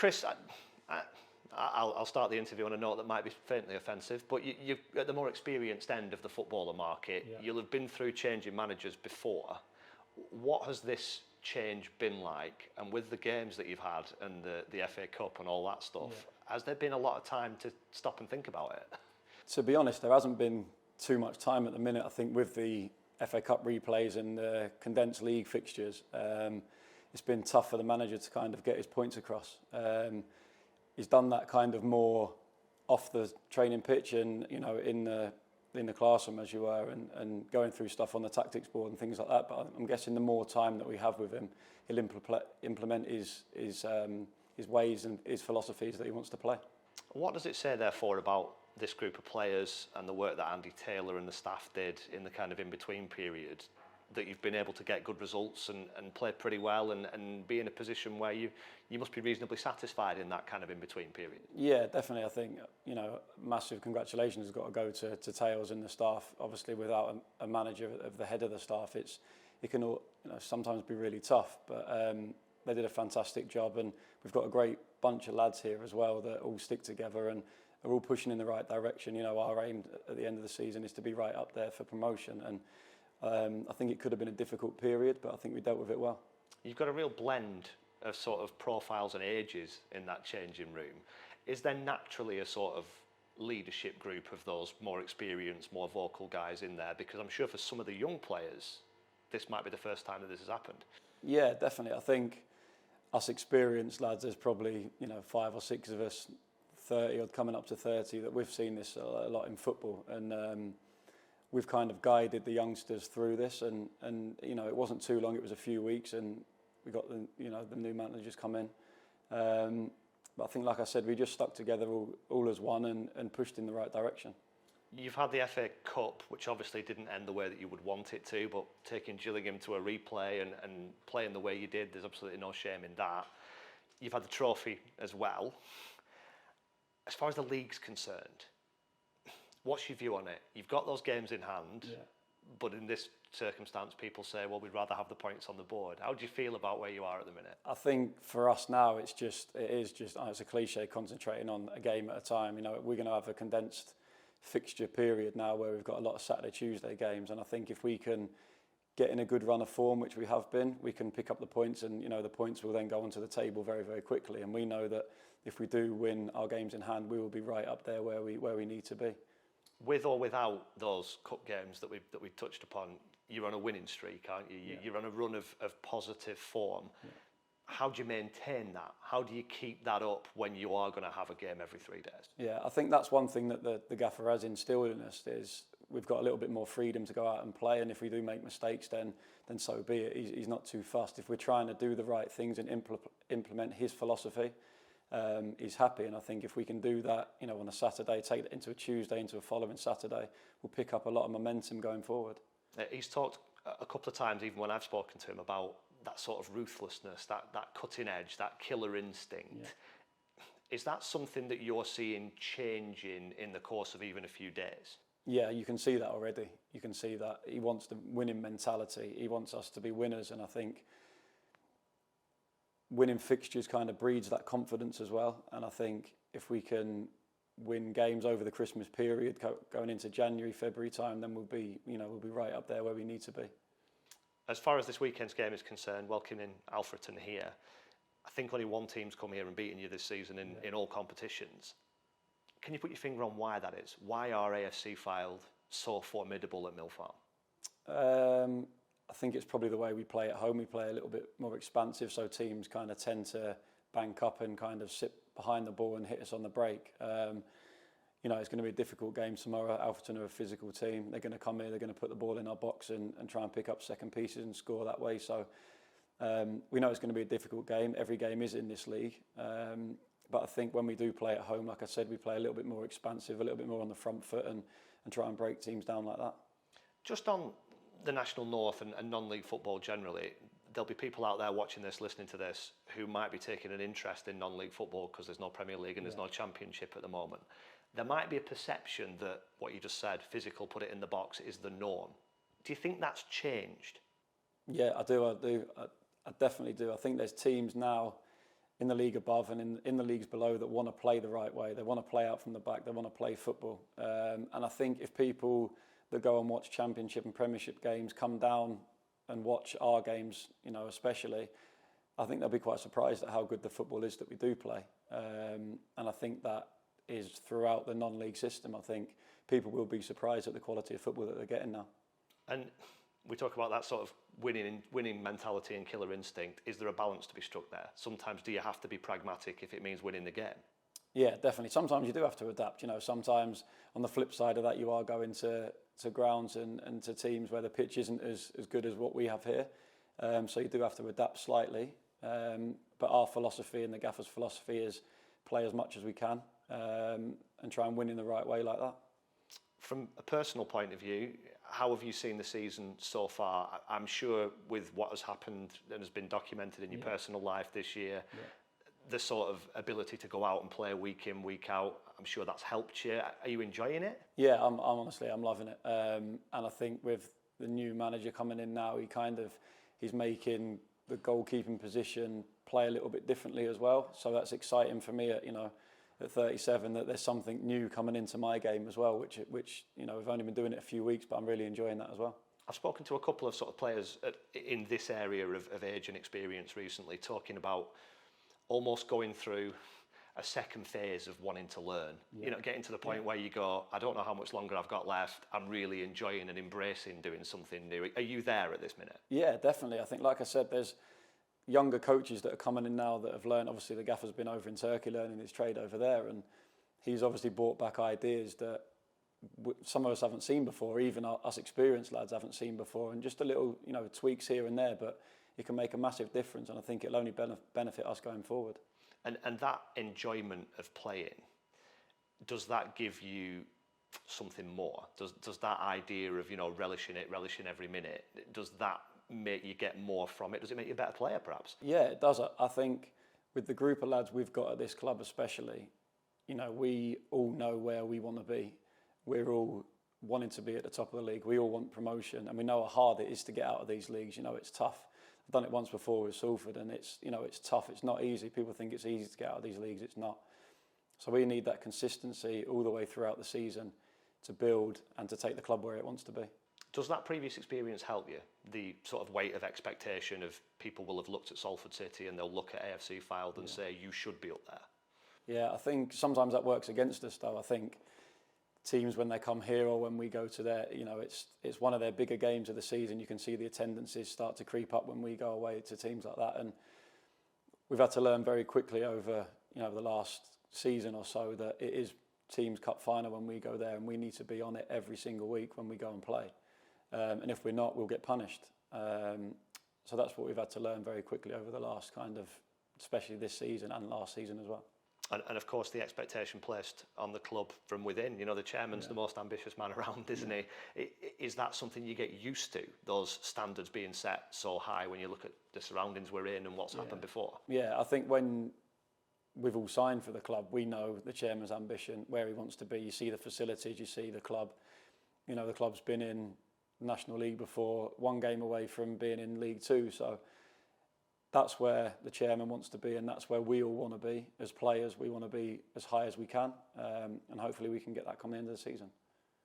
Chris, I'll start the interview on a note that might be faintly offensive, but you're at the more experienced end of the footballer market. Yeah. You'll have been through changing managers before. What has this change been like? And with the games that you've had and the FA Cup and all that stuff, has there been a lot of time to stop and think about it? To be honest, there hasn't been too much time at the minute. I think with the FA Cup replays and the condensed league fixtures, it's been tough for the manager to kind of get his points across. He's done that kind of more off the training pitch and, you know, in the classroom, as you were, and going through stuff on the tactics board and things like that. But I'm guessing the more time that we have with him, he'll implement his ways and his philosophies that he wants to play. What does it say, therefore, about this group of players and the work that Andy Taylor and the staff did in the kind of in-between period, that you've been able to get good results and play pretty well and be in a position where you must be reasonably satisfied in that kind of in-between period? Yeah, definitely. I think, you know, massive congratulations has got to go to Tails and the staff. Obviously, without a manager of the head of the staff, it can all, you know, sometimes be really tough. But they did a fantastic job, and we've got a great bunch of lads here as well that all stick together and are all pushing in the right direction. You know, our aim at the end of the season is to be right up there for promotion, and I think it could have been a difficult period, but I think we dealt with it well. You've got a real blend of sort of profiles and ages in that changing room. Is there naturally a sort of leadership group of those more experienced, more vocal guys in there? Because I'm sure for some of the young players, this might be the first time that this has happened. Yeah, definitely. I think us experienced lads, there's probably, you know, 5 or 6 of us, 30 or coming up to 30, that we've seen this a lot in football, and we've kind of guided the youngsters through this, and you know, it wasn't too long, it was a few weeks, and we got the new managers come in. But I think, like I said, we just stuck together all as one and pushed in the right direction. You've had the FA Cup, which obviously didn't end the way that you would want it to, but taking Gillingham to a replay and playing the way you did, there's absolutely no shame in that. You've had the trophy as well. As far as the league's concerned, what's your view on it? You've got those games in hand, but in this circumstance, people say, well, we'd rather have the points on the board. How do you feel about where you are at the minute? I think for us now, it's a cliche, concentrating on a game at a time. You know, we're going to have a condensed fixture period now where we've got a lot of Saturday, Tuesday games, and I think if we can get in a good run of form, which we have been, we can pick up the points, and, you know, the points will then go onto the table very, very quickly. And we know that if we do win our games in hand, we will be right up there where we need to be. With or without those cup games that we touched upon, you're on a winning streak, aren't you? You're on a run of positive form. Yeah. How do you maintain that? How do you keep that up when you are going to have a game every 3 days? Yeah, I think that's one thing that the gaffer has instilled in us, is we've got a little bit more freedom to go out and play, and if we do make mistakes, then so be it. He's not too fussed. If we're trying to do the right things and implement his philosophy, he's happy. And I think if we can do that, you know, on a Saturday, take it into a Tuesday, into a following Saturday, we'll pick up a lot of momentum going forward. He's talked a couple of times, even when I've spoken to him, about that sort of ruthlessness, that cutting edge, that killer instinct. Yeah. Is that something that you're seeing changing in the course of even a few days? Yeah, you can see that already. You can see that he wants the winning mentality. He wants us to be winners, and I think winning fixtures kind of breeds that confidence as well. And I think if we can win games over the Christmas period, going into January, February time, then we'll be right up there where we need to be. As far as this weekend's game is concerned, welcoming Alfreton here, I think only one team's come here and beaten you this season in all competitions. Can you put your finger on why that is? Why are AFC Fylde so formidable at Mill Farm? I think it's probably the way we play at home. We play a little bit more expansive, so teams kind of tend to bank up and kind of sit behind the ball and hit us on the break. You know, it's going to be a difficult game tomorrow. Alfreton are a physical team. They're going to come here, they're going to put the ball in our box and try and pick up second pieces and score that way. So we know it's going to be a difficult game. Every game is in this league. But I think when we do play at home, like I said, we play a little bit more expansive, a little bit more on the front foot and try and break teams down like that. Just on the National North and non-league football generally, there'll be people out there watching this, listening to this, who might be taking an interest in non-league football because there's no Premier League and there's no Championship at the moment. There might be a perception that what you just said, physical, put it in the box, is the norm. Do you think that's changed? Yeah, I do. I definitely do. I think there's teams now in the league above and in the leagues below that want to play the right way. They want to play out from the back. They want to play football. And I think if people that go and watch Championship and Premiership games come down and watch our games, especially, I think they'll be quite surprised at how good the football is that we do play. And I think that is throughout the non-league system. I think people will be surprised at the quality of football that they're getting now. And we talk about that sort of winning mentality and killer instinct. Is there a balance to be struck there? Sometimes do you have to be pragmatic if it means winning the game? Yeah, definitely. Sometimes you do have to adapt. Sometimes on the flip side of that, you are going to grounds and to teams where the pitch isn't as good as what we have here. So you do have to adapt slightly. But our philosophy and the gaffer's philosophy is play as much as we can and try and win in the right way like that. From a personal point of view, how have you seen the season so far? I'm sure with what has happened and has been documented in your personal life this year, the sort of ability to go out and play week in, week out, I'm sure that's helped you. Are you enjoying it? Yeah, I'm honestly loving it. And I think with the new manager coming in now, he's making the goalkeeping position play a little bit differently as well. So that's exciting for me at 37 that there's something new coming into my game as well, which we've only been doing it a few weeks, but I'm really enjoying that as well. I've spoken to a couple of sort of players in this area of age and experience recently, talking about almost going through a second phase of wanting to learn. Getting to the point where you go, I don't know how much longer I've got left. I'm really enjoying and embracing doing something new. Are you there at this minute? Yeah, definitely. I think, like I said, there's younger coaches that are coming in now that have learned. Obviously, the gaffer's been over in Turkey learning his trade over there, and he's obviously brought back ideas that some of us haven't seen before, even us experienced lads haven't seen before, and just a little, tweaks here and there, but it can make a massive difference, and I think it'll only benefit us going forward. And that enjoyment of playing, does that give you something more? Does that idea of, relishing every minute, does that make you get more from it? Does it make you a better player, perhaps? Yeah, it does. I think with the group of lads we've got at this club especially, we all know where we want to be. We're all wanting to be at the top of the league. We all want promotion, and we know how hard it is to get out of these leagues. It's tough. I've done it once before with Salford, and it's tough. It's not easy. People think it's easy to get out of these leagues. It's not. So we need that consistency all the way throughout the season to build and to take the club where it wants to be. Does that previous experience help you? The sort of weight of expectation of people will have looked at Salford City and they'll look at AFC Fylde and say, you should be up there. Yeah, I think sometimes that works against us, though. I think teams, when they come here or when we go to their, it's one of their bigger games of the season. You can see the attendances start to creep up when we go away to teams like that. And we've had to learn very quickly over, the last season or so that it is Teams Cup final when we go there, and we need to be on it every single week when we go and play. And if we're not, we'll get punished. So that's what we've had to learn very quickly over the last especially this season and last season as well. And of course, the expectation placed on the club from within. The chairman's the most ambitious man around, isn't he? Is that something you get used to, those standards being set so high when you look at the surroundings we're in and what's happened before? Yeah, I think when we've all signed for the club, we know the chairman's ambition, where he wants to be. You see the facilities, you see the club. The club's been in National League before, one game away from being in League Two. So that's where the chairman wants to be, and that's where we all want to be as players. We want to be as high as we can, and hopefully we can get that come the end of the season.